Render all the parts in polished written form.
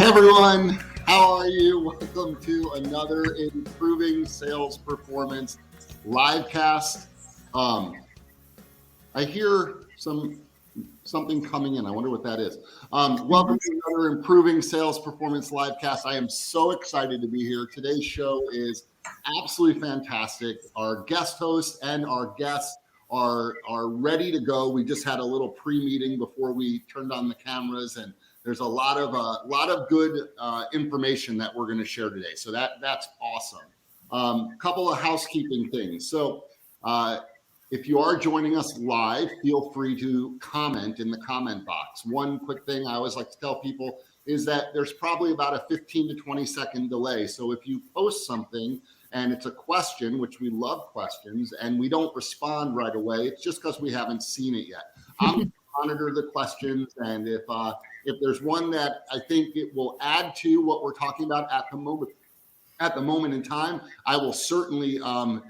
everyone, how are you? Welcome to another Improving Sales Performance livecast. I hear something coming in. I wonder what that is. Welcome to another Improving Sales Performance livecast. I am so excited to be here. Today's show is absolutely fantastic. Our guest hosts and our guests are ready to go. We just had a little pre-meeting before we turned on the cameras, and there's a lot of good information that we're going to share today. So that's awesome. Couple of housekeeping things. So if you are joining us live, feel free to comment in the comment box. One quick thing I always like to tell people is that there's probably about a 15 to 20 second delay. So if you post something and it's a question, which we love questions, and we don't respond right away, it's just because we haven't seen it yet. I'm going to monitor the questions, and if there's one that I think it will add to what we're talking about at the moment in time, I will certainly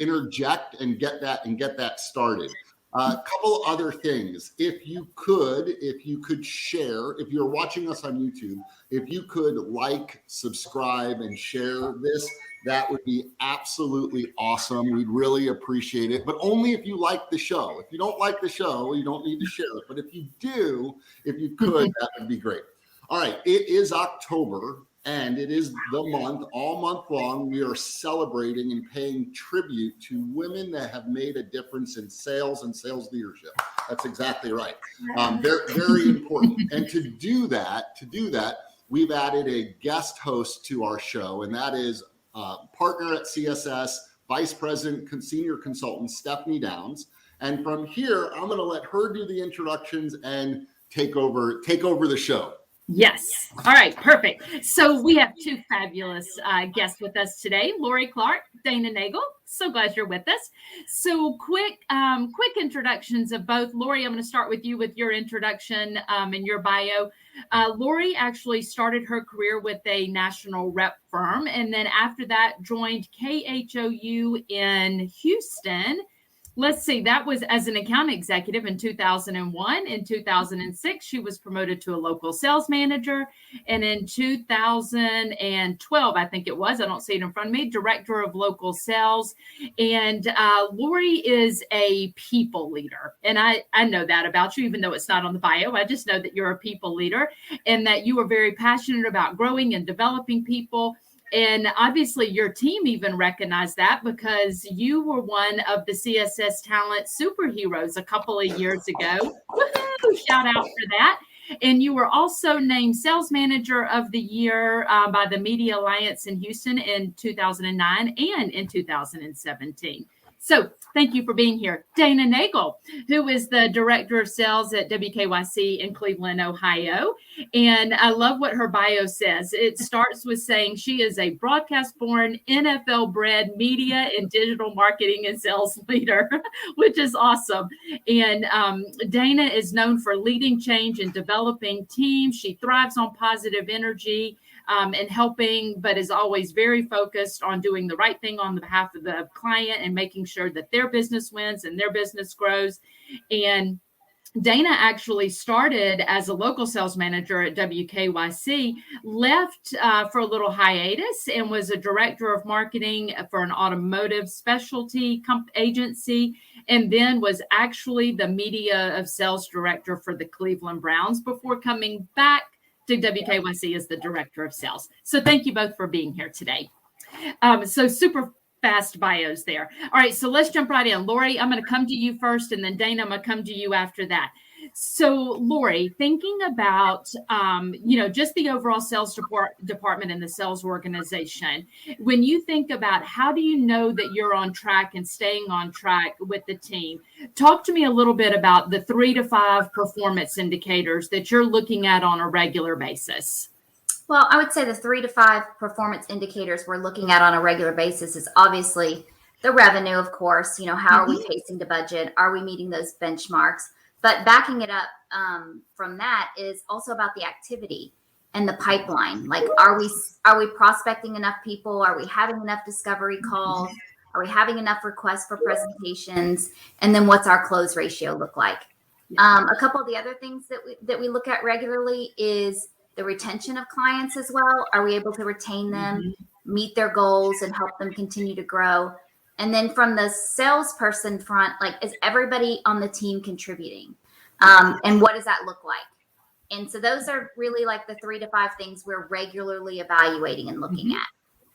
interject and get that started. A couple other things. If you could share, if you're watching us on YouTube, if you could like, subscribe, and share this, that would be absolutely awesome. We'd really appreciate it, but only if you like the show. If you don't like the show, you don't need to share it. But if you do, if you could, that would be great. All right, it is October, and it is the month, all month long, we are celebrating and paying tribute to women that have made a difference in sales and sales leadership. That's exactly right. Very, very important. And to do that, we've added a guest host to our show, and that is partner at CSS, Vice President, Senior Consultant, Stephanie Downs. And from here, I'm going to let her do the introductions and take over the show. Yes. All right. Perfect. So we have two fabulous guests with us today, Lori Clark, Dana Nagel. So glad you're with us. So quick introductions of both. Lori, I'm going to start with you with your introduction and your bio. Lori actually started her career with a national rep firm, and then after that joined KHOU in Houston. Let's see, that was as an account executive in 2001. In 2006, she was promoted to a local sales manager. And in 2012, I think it was, I don't see it in front of me, director of local sales. And Lori is a people leader. And I know that about you, even though it's not on the bio. I just know that you're a people leader and that you are very passionate about growing and developing people. And obviously your team even recognized that because you were one of the CSS Talent Superheroes a couple of years ago. Woo-hoo! Shout out for that. And you were also named Sales Manager of the Year by the Media Alliance in Houston in 2009 and in 2017. So thank you for being here. Dana Nagel, who is the Director of Sales at WKYC in Cleveland, Ohio. And I love what her bio says. It starts with saying she is a broadcast-born, NFL-bred media and digital marketing and sales leader, which is awesome. And Dana is known for leading change and developing teams. She thrives on positive energy and helping, but is always very focused on doing the right thing on the behalf of the client and making sure that their business wins and their business grows. And Dana actually started as a local sales manager at WKYC, left for a little hiatus and was a director of marketing for an automotive specialty agency, and then was actually the media of sales director for the Cleveland Browns before coming back to WKYC as the director of sales. So thank you both for being here today. So super fast bios there. All right, so let's jump right in. Lori, I'm going to come to you first, and then Dana, I'm going to come to you after that. So Lori, thinking about, just the overall sales department and the sales organization, when you think about how do you know that you're on track and staying on track with the team, talk to me a little bit about the 3 to 5 performance indicators that you're looking at on a regular basis. Well, I would say the 3 to 5 performance indicators we're looking at on a regular basis is obviously the revenue, of course. How are we pacing to budget? Are we meeting those benchmarks? But backing it up from that is also about the activity and the pipeline. Like, are we prospecting enough people? Are we having enough discovery calls? Are we having enough requests for presentations? And then what's our close ratio look like? A couple of the other things that we look at regularly is the retention of clients as well. Are we able to retain them, meet their goals, and help them continue to grow? And then from the salesperson front, like, is everybody on the team contributing? And what does that look like? And so those are really like the 3 to 5 things we're regularly evaluating and looking at.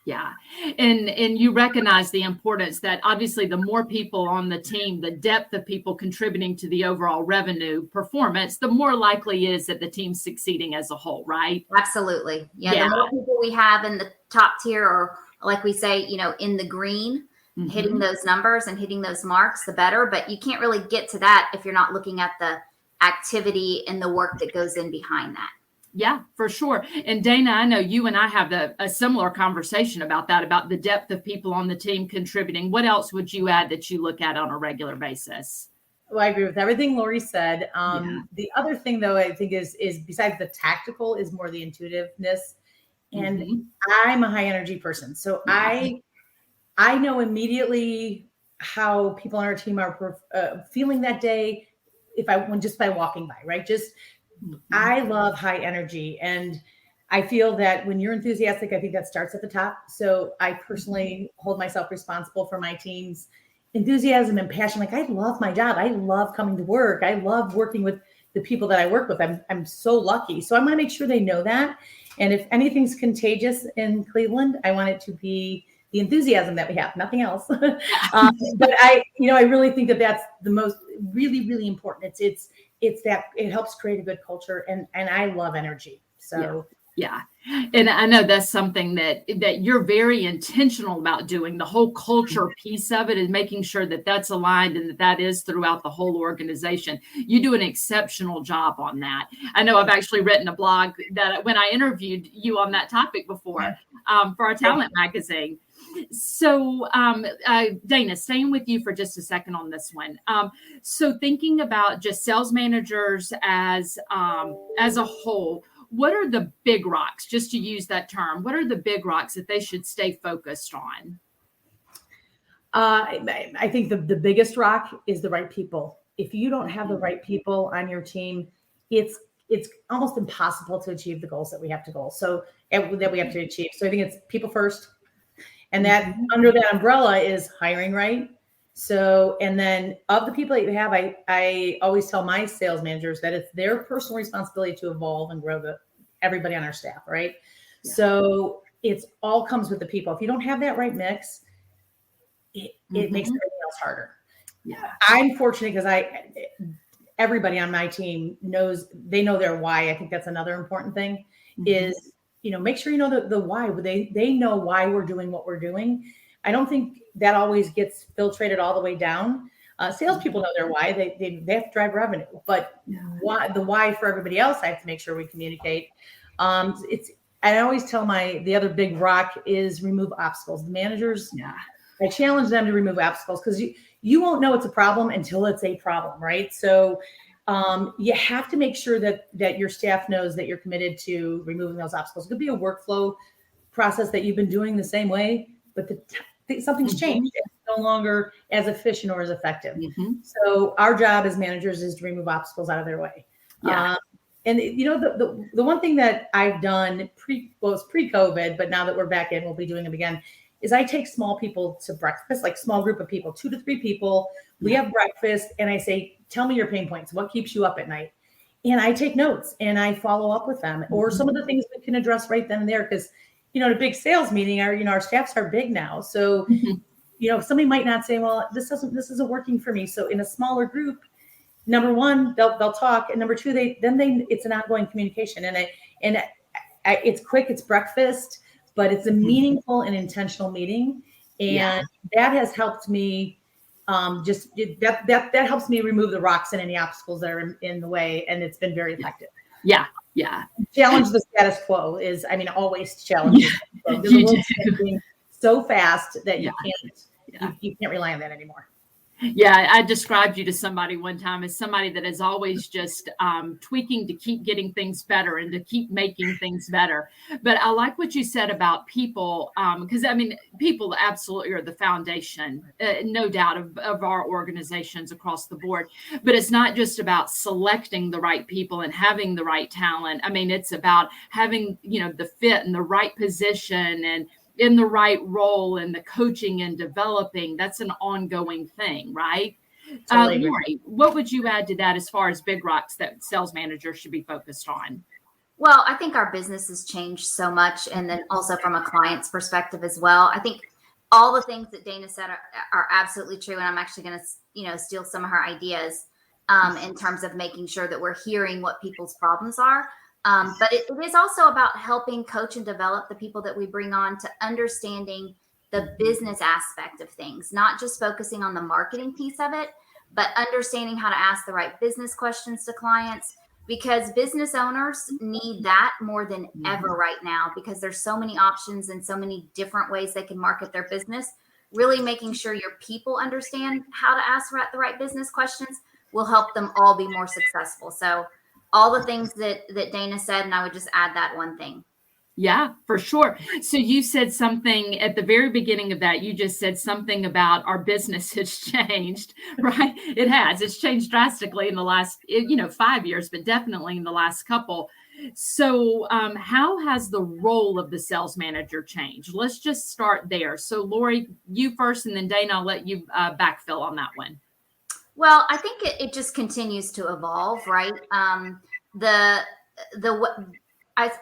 Yeah. And you recognize the importance that obviously the more people on the team, the depth of people contributing to the overall revenue performance, the more likely is that the team's succeeding as a whole, right? Absolutely. Yeah. The more people we have in the top tier, or like we say, in the green, hitting those numbers and hitting those marks, the better. But you can't really get to that if you're not looking at the activity and the work that goes in behind that. Yeah, for sure. And Dana, I know you and I have a similar conversation about that, about the depth of people on the team contributing. What else would you add that you look at on a regular basis? Well, I agree with everything Lori said. The other thing, though, I think is besides the tactical, is more the intuitiveness. And I'm a high energy person. So I know immediately how people on our team are feeling that day just by walking by, right? I love high energy, and I feel that when you're enthusiastic, I think that starts at the top. So I personally hold myself responsible for my team's enthusiasm and passion. Like, I love my job. I love coming to work. I love working with the people that I work with. I'm so lucky. So I want to make sure they know that. And if anything's contagious in Cleveland, I want it to be the enthusiasm that we have, nothing else. But I really think that that's the most really, really important. It's that it helps create a good culture, and I love energy. So yeah. And I know that's something that you're very intentional about doing. The whole culture piece of it is making sure that that's aligned and that is throughout the whole organization. You do an exceptional job on that. I know I've actually written a blog that when I interviewed you on that topic before for our talent magazine. So, Dana, staying with you for just a second on this one. So thinking about just sales managers as a whole, what are the big rocks, just to use that term, what are the big rocks that they should stay focused on? I think the biggest rock is the right people. If you don't have the right people on your team, it's almost impossible to achieve the goals that we have to achieve. So I think it's people first. And that under that umbrella is hiring right. So, and then of the people that you have, I always tell my sales managers that it's their personal responsibility to evolve and grow everybody on our staff, right? Yeah. So it's all comes with the people. If you don't have that right mix, it makes everything else harder. Yeah. I'm fortunate because everybody on my team they know their why. I think that's another important thing is, make sure you know the why. They know why we're doing what we're doing. I don't think that always gets filtrated all the way down. Salespeople know their why. They have to drive revenue, but the why for everybody else, I have to make sure we communicate. I always tell the other big rock is remove obstacles. The managers, I challenge them to remove obstacles because you won't know it's a problem until it's a problem, right? So you have to make sure that your staff knows that you're committed to removing those obstacles. It could be a workflow process that you've been doing the same way, but something's changed. It's no longer as efficient or as effective. So our job as managers is to remove obstacles out of their way. And the one thing that I've done it's pre-COVID, but now that we're back in, we'll be doing them again, is I take small people to breakfast, like small group of people, 2 to 3 people. We have breakfast and I say, tell me your pain points. What keeps you up at night? And I take notes and I follow up with them or some of the things we can address right then and there. Because, in a big sales meeting, our staffs are big now. So, somebody might not say, well, this isn't working for me. So in a smaller group, number one, they'll talk. And number two, it's an ongoing communication. And it's quick, it's breakfast, but it's a meaningful and intentional meeting. And that has helped me that helps me remove the rocks and any obstacles that are in the way. And it's been very effective. Yeah. Challenge the status quo always challenge. The world's changing so fast that you can't rely on that anymore. Yeah, I described you to somebody one time as somebody that is always just tweaking to keep getting things better and to keep making things better. But I like what you said about people, because I mean, people absolutely are the foundation, no doubt, of our organizations across the board. But it's not just about selecting the right people and having the right talent. I mean, it's about having, the fit and the right position and in the right role and the coaching and developing. That's an ongoing thing, right? Totally agree. Lori, what would you add to that as far as big rocks that sales managers should be focused on? Well, I think our business has changed so much. And then also from a client's perspective as well. I think all the things that Dana said are absolutely true. And I'm actually going to, steal some of her ideas in terms of making sure that we're hearing what people's problems are. But it is also about helping coach and develop the people that we bring on to understanding the business aspect of things, not just focusing on the marketing piece of it, but understanding how to ask the right business questions to clients, because business owners need that more than ever right now, because there's so many options and so many different ways they can market their business. Really making sure your people understand how to ask the right business questions will help them all be more successful. So all the things that Dana said, and I would just add that one thing. Yeah, for sure. So you said something at the very beginning of that. You just said something about our business has changed, right? It has. It's changed drastically in the last, 5 years, but definitely in the last couple. So how has the role of the sales manager changed? Let's just start there. So Lori, you first, and then Dana, I'll let you backfill on that one. Well, I think it just continues to evolve, right? I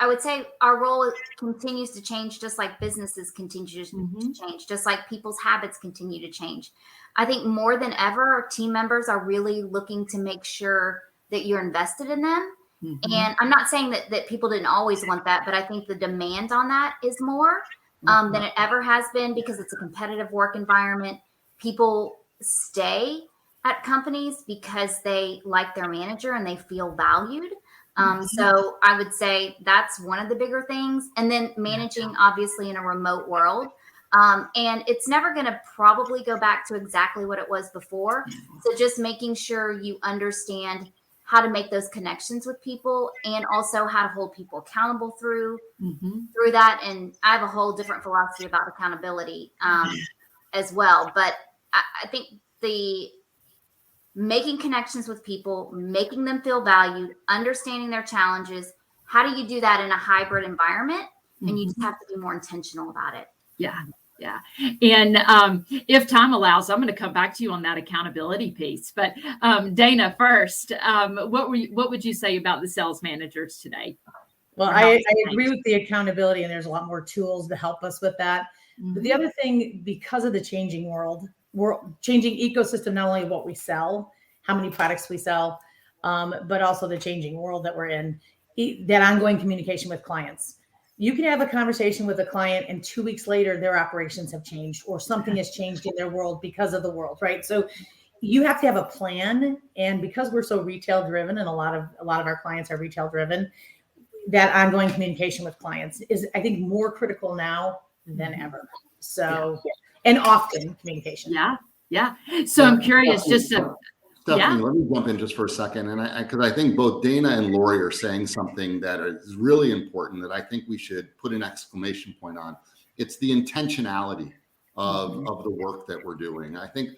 would say our role continues to change, just like businesses continue to change, just like people's habits continue to change. I think more than ever, our team members are really looking to make sure that you're invested in them. And I'm not saying that people didn't always want that, but I think the demand on that is more than it ever has been, because it's a competitive work environment. People stay at companies because they like their manager and they feel valued. So I would say that's one of the bigger things. And then managing, obviously, in a remote world. And it's never going to probably go back to exactly what it was before. So just making sure you understand how to make those connections with people, and also how to hold people accountable through that. And I have a whole different philosophy about accountability as well. But I think the making connections with people, making them feel valued, understanding their challenges. How do you do that in a hybrid environment? And you just have to be more intentional about it. Yeah. Yeah. And if time allows, I'm going to come back to you on that accountability piece. But Dana, first, what would you say about the sales managers today? Well, I agree with the accountability, and there's a lot more tools to help us with that. But the other thing, because of the changing world, we're changing ecosystem, not only what we sell, how many products we sell, but also the changing world that we're in, that ongoing communication with clients. You can have a conversation with a client and 2 weeks later, their operations have changed, or something has changed in their world because of the world, right? So you have to have a plan. And because we're so retail driven, and a lot of our clients are retail driven, that ongoing communication with clients is, I think, more critical now than ever. So, and often communication. Yeah. So I'm curious, Stephanie, let me jump in just for a second. And because I think both Dana and Lori are saying something that is really important that I think we should put an exclamation point on. It's the intentionality of the work that we're doing. I think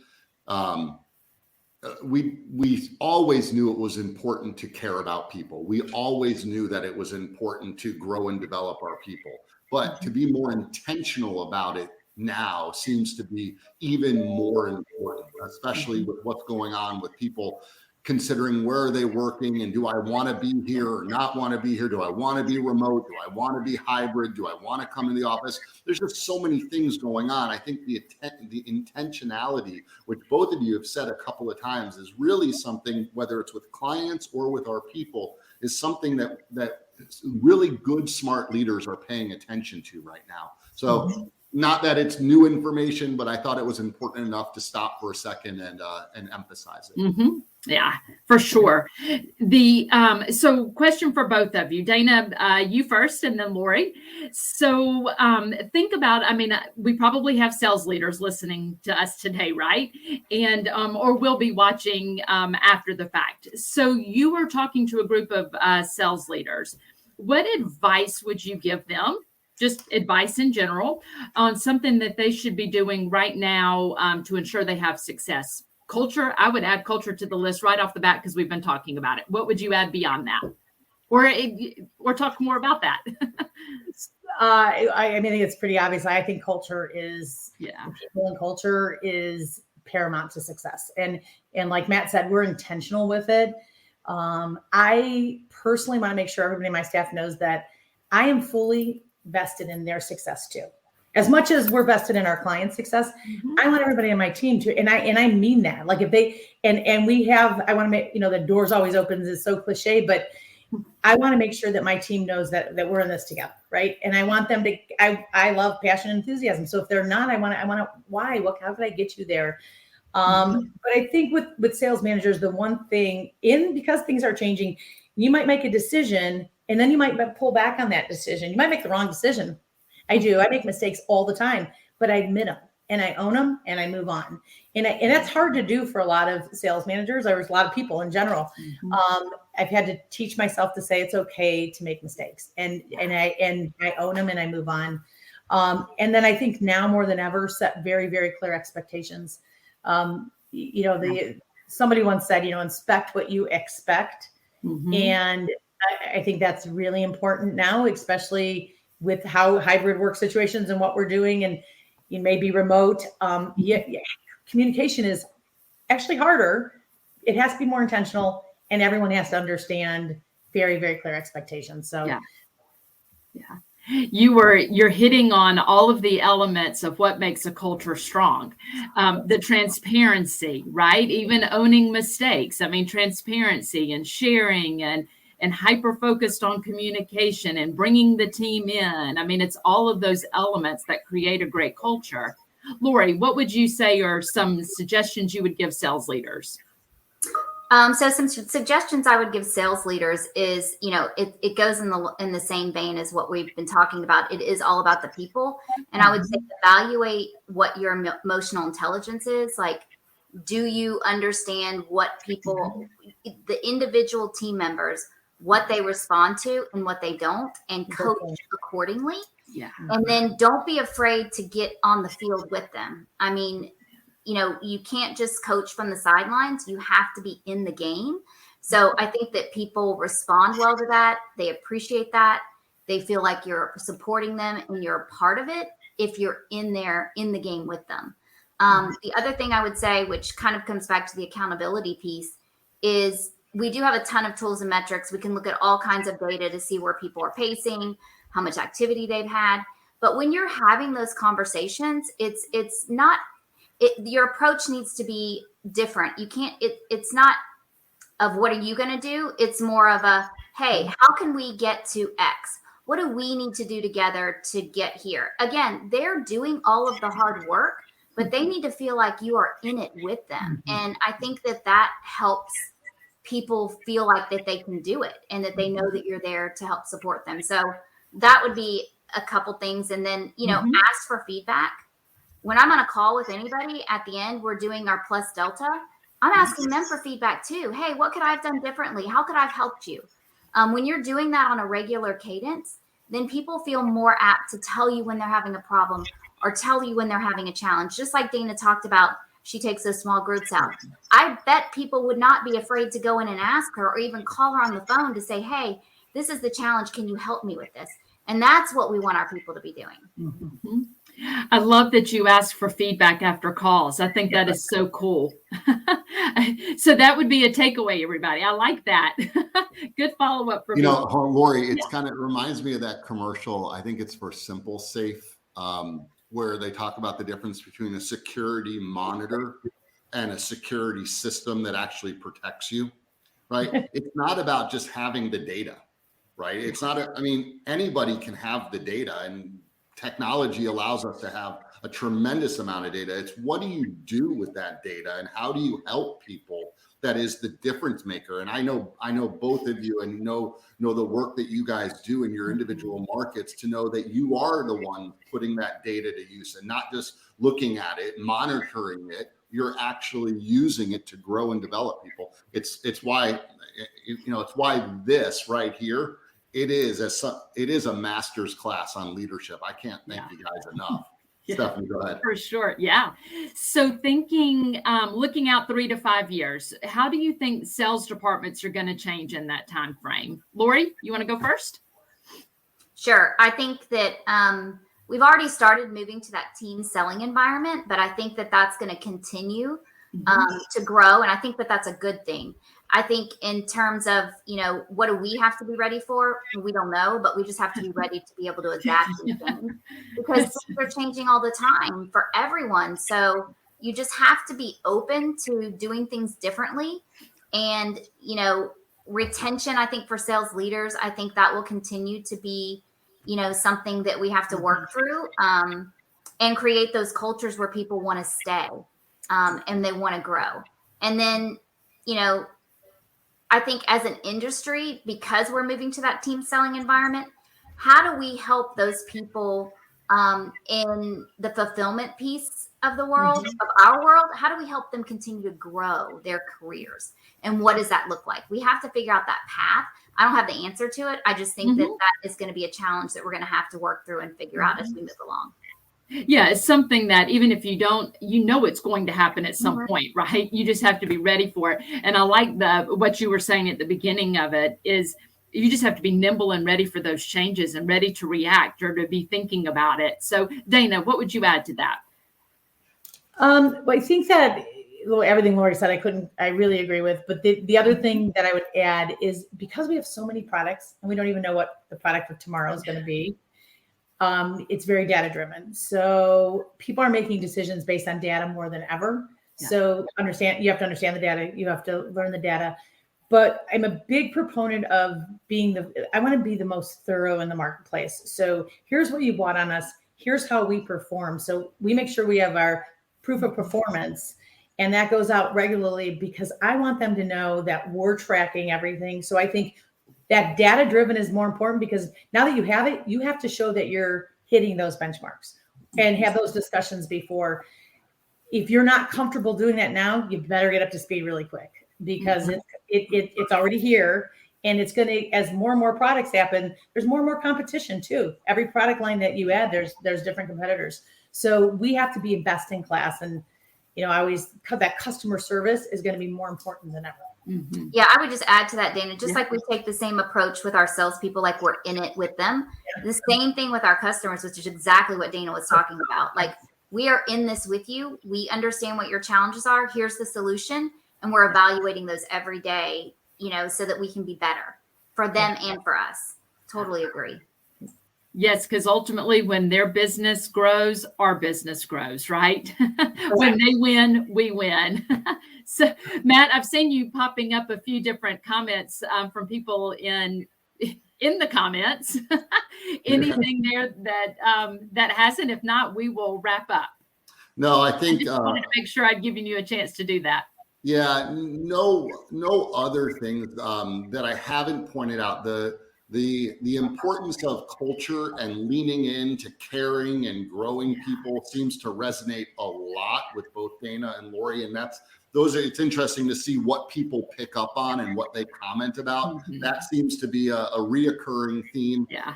we always knew it was important to care about people. We always knew that it was important to grow and develop our people. But to be more intentional about it now seems to be even more important, especially with what's going on with people considering where are they working, and do I want to be here or not want to be here? Do I want to be remote? Do I want to be hybrid? Do I want to come in the office? There's just so many things going on. I think the intentionality, which both of you have said a couple of times, is really something, whether it's with clients or with our people, is something that really good, smart leaders are paying attention to right now. So not that it's new information, but I thought it was important enough to stop for a second and emphasize it. Yeah, for sure. So question for both of you, Dana, you first, and then Lori. So think about, I mean, we probably have sales leaders listening to us today, right? And or will be watching after the fact. So you are talking to a group of sales leaders. What advice would you give them? Just advice in general on something that they should be doing right now to ensure they have success. Culture, I would add culture to the list right off the bat because we've been talking about it. What would you add beyond that? Or talk more about that? I mean, I think it's pretty obvious. I think culture is, Yeah. people and culture is paramount to success. And like Matt said, we're intentional with it. I personally want to make sure everybody in my staff knows that I am fully vested in their success too. As much as we're vested in our clients' success, I want everybody on my team to, and I mean that. Like if they, and we have, I want to make, the doors always opens is so cliche, but I want to make sure that my team knows that we're in this together, right? And I want them to, I love passion and enthusiasm. So if they're not, I want to, why, how can I get you there? But I think with sales managers, the one thing because things are changing, you might make a decision and then you might pull back on that decision. You might make the wrong decision. I do. I make mistakes all the time, but I admit them and I own them and I move on. And that's hard to do for a lot of sales managers. There's a lot of people in general. I've had to teach myself to say it's okay to make mistakes and I own them and I move on. And then I think now more than ever, set very, very clear expectations. Somebody once said, inspect what you expect. And I think that's really important now, especially with how hybrid work situations and what we're doing, and you may be remote. Communication is actually harder. It has to be more intentional, and everyone has to understand very, very clear expectations. So, yeah. You're hitting on all of the elements of what makes a culture strong. The transparency, right? Even owning mistakes. I mean, transparency and sharing and hyper focused on communication and bringing the team in. I mean, it's all of those elements that create a great culture. Lori, what would you say are some suggestions you would give sales leaders? So some suggestions I would give sales leaders is, it goes in the same vein as what we've been talking about. It is all about the people. And I would say evaluate what your emotional intelligence is. Like, do you understand what people, the individual team members, what they respond to and what they don't, and coach accordingly. Yeah. And then don't be afraid to get on the field with them. I mean, you can't just coach from the sidelines. You have to be in the game. So I think that people respond well to that. They appreciate that. They feel like you're supporting them and you're a part of it if you're in there in the game with them. The other thing I would say, which kind of comes back to the accountability piece, is we do have a ton of tools and metrics. We can look at all kinds of data to see where people are pacing, how much activity they've had. But when you're having those conversations, it's not, your approach needs to be different. You can't, it's not of what are you going to do? It's more of a, hey, how can we get to X? What do we need to do together to get here? Again, they're doing all of the hard work, but they need to feel like you are in it with them. And I think that helps people feel like that they can do it and that they know that you're there to help support them. So that would be a couple things. And then, ask for feedback. When I'm on a call with anybody, at the end, we're doing our plus delta. I'm asking them for feedback too. Hey, what could I have done differently? How could I have helped you? When you're doing that on a regular cadence, then people feel more apt to tell you when they're having a problem or tell you when they're having a challenge. Just like Dana talked about, she takes those small groups out. I bet people would not be afraid to go in and ask her or even call her on the phone to say, hey, this is the challenge. Can you help me with this? And that's what we want our people to be doing. I love that you ask for feedback after calls. I think that is so cool. So that would be a takeaway, everybody. I like that. Good follow-up for me. Lori, it kind of reminds me of that commercial. I think it's for Simple Safe, where they talk about the difference between a security monitor and a security system that actually protects you, right? It's not about just having the data, right? It's not, anybody can have the data, and technology allows us to have a tremendous amount of data. It's what do you do with that data and how do you help people that is the difference maker. And I know both of you, and know the work that you guys do in your individual markets, to know that you are the one putting that data to use, and not just looking at it, monitoring it. You're actually using it to grow and develop people. It's why, it's why this right here, it is a master's class on leadership. I can't thank you guys enough. Yeah. Stephanie, go ahead. For sure. Yeah. So thinking, looking out 3 to 5 years, how do you think sales departments are going to change in that time frame? Lori, you want to go first? Sure. I think that we've already started moving to that team selling environment, but I think that that's going to continue to grow. And I think that that's a good thing. I think in terms of, what do we have to be ready for? We don't know, but we just have to be ready to be able to adapt and change, because things are changing all the time for everyone. So you just have to be open to doing things differently. And, retention, I think for sales leaders, I think that will continue to be, something that we have to work through and create those cultures where people want to stay and they want to grow. And then, I think as an industry, because we're moving to that team selling environment, how do we help those people in the fulfillment piece of the world, of our world? How do we help them continue to grow their careers? And what does that look like? We have to figure out that path. I don't have the answer to it. I just think that is going to be a challenge that we're going to have to work through and figure out as we move along. Yeah, it's something that even if you don't, it's going to happen at some point, right? You just have to be ready for it. And I like what you were saying at the beginning of it is you just have to be nimble and ready for those changes and ready to react or to be thinking about it. So Dana, what would you add to that? Well, I think that everything Lori said, I really agree with. But the other thing that I would add is, because we have so many products and we don't even know what the product of tomorrow is going to be. It's very data driven. So people are making decisions based on data more than ever. Yeah. So you have to understand the data. You have to learn the data. But I'm a big proponent of I want to be the most thorough in the marketplace. So here's what you bought on us. Here's how we perform. So we make sure we have our proof of performance, and that goes out regularly, because I want them to know that we're tracking everything. So I think that data driven is more important, because now that you have it, you have to show that you're hitting those benchmarks and have those discussions before. If you're not comfortable doing that now, you better get up to speed really quick, because it's already here, and it's going to, as more and more products happen, there's more and more competition too. Every product line that you add, there's different competitors. So we have to be best in class. And, that customer service is going to be more important than ever. Mm-hmm. Yeah, I would just add to that, Dana, just like we take the same approach with our salespeople, like we're in it with them. The same thing with our customers, which is exactly what Dana was talking about. Like, we are in this with you. We understand what your challenges are. Here's the solution. And we're evaluating those every day, so that we can be better for them and for us. Totally agree. Yes, because ultimately when their business grows, our business grows, right? When they win, we win. So, Matt, I've seen you popping up a few different comments from people in the comments. Anything there that hasn't? If not, we will wrap up. No, I think I just wanted to make sure I'd given you a chance to do that. Yeah, no other things that I haven't pointed out. The importance of culture and leaning into caring and growing people seems to resonate a lot with both Dana and Lori, and it's interesting to see what people pick up on and what they comment about. Mm-hmm. That seems to be a reoccurring theme. Yeah.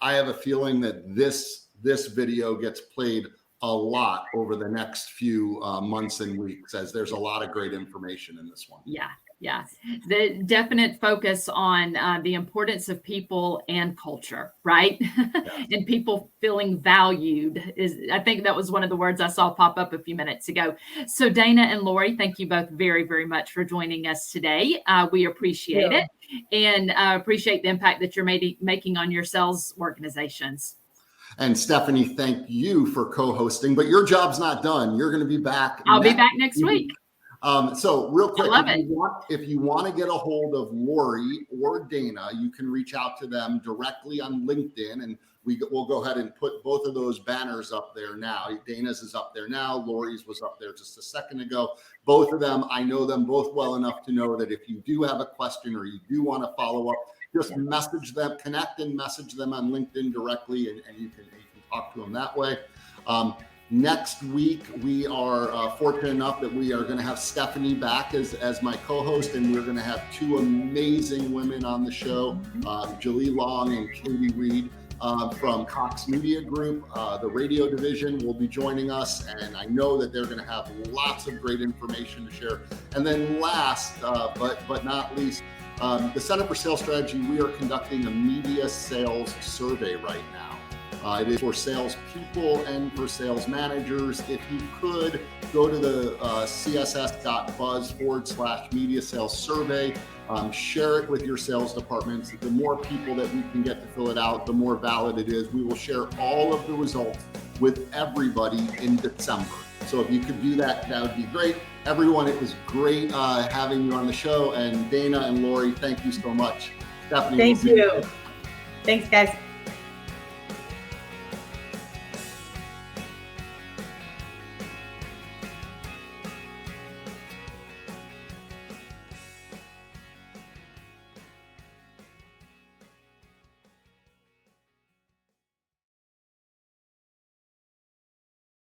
I have a feeling that this video gets played a lot over the next few months and weeks, as there's a lot of great information in this one. Yeah. The definite focus on the importance of people and culture, right? Yeah. And people feeling valued I think that was one of the words I saw pop up a few minutes ago. So Dana and Lori, thank you both very, very much for joining us today. We appreciate it, and appreciate the impact that you're making on your sales organizations. And Stephanie, thank you for co-hosting, but your job's not done. You're going to be back. I'll be back next week. So real quick, if you want to get a hold of Lori or Dana, you can reach out to them directly on LinkedIn, and we'll go ahead and put both of those banners up there now. Dana's is up there now. Lori's was up there just a second ago. Both of them, I know them both well enough to know that if you do have a question or you do want to follow up, just message them, connect and message them on LinkedIn directly, and you can talk to them that way. Next week, we are fortunate enough that we are going to have Stephanie back as my co-host, and we're going to have two amazing women on the show, Julie Long and Katie Reed from Cox Media Group. The radio division will be joining us, and I know that they're going to have lots of great information to share. And then last, but not least, the Center for Sales Strategy, we are conducting a media sales survey right now. It is for salespeople and for sales managers. If you could go to the css.buzz/media sales survey, share it with your sales departments. The more people that we can get to fill it out, the more valid it is. We will share all of the results with everybody in December. So if you could do that, that would be great. Everyone, it was great having you on the show. And Dana and Lori, thank you so much. Stephanie, thank you. Thanks, guys.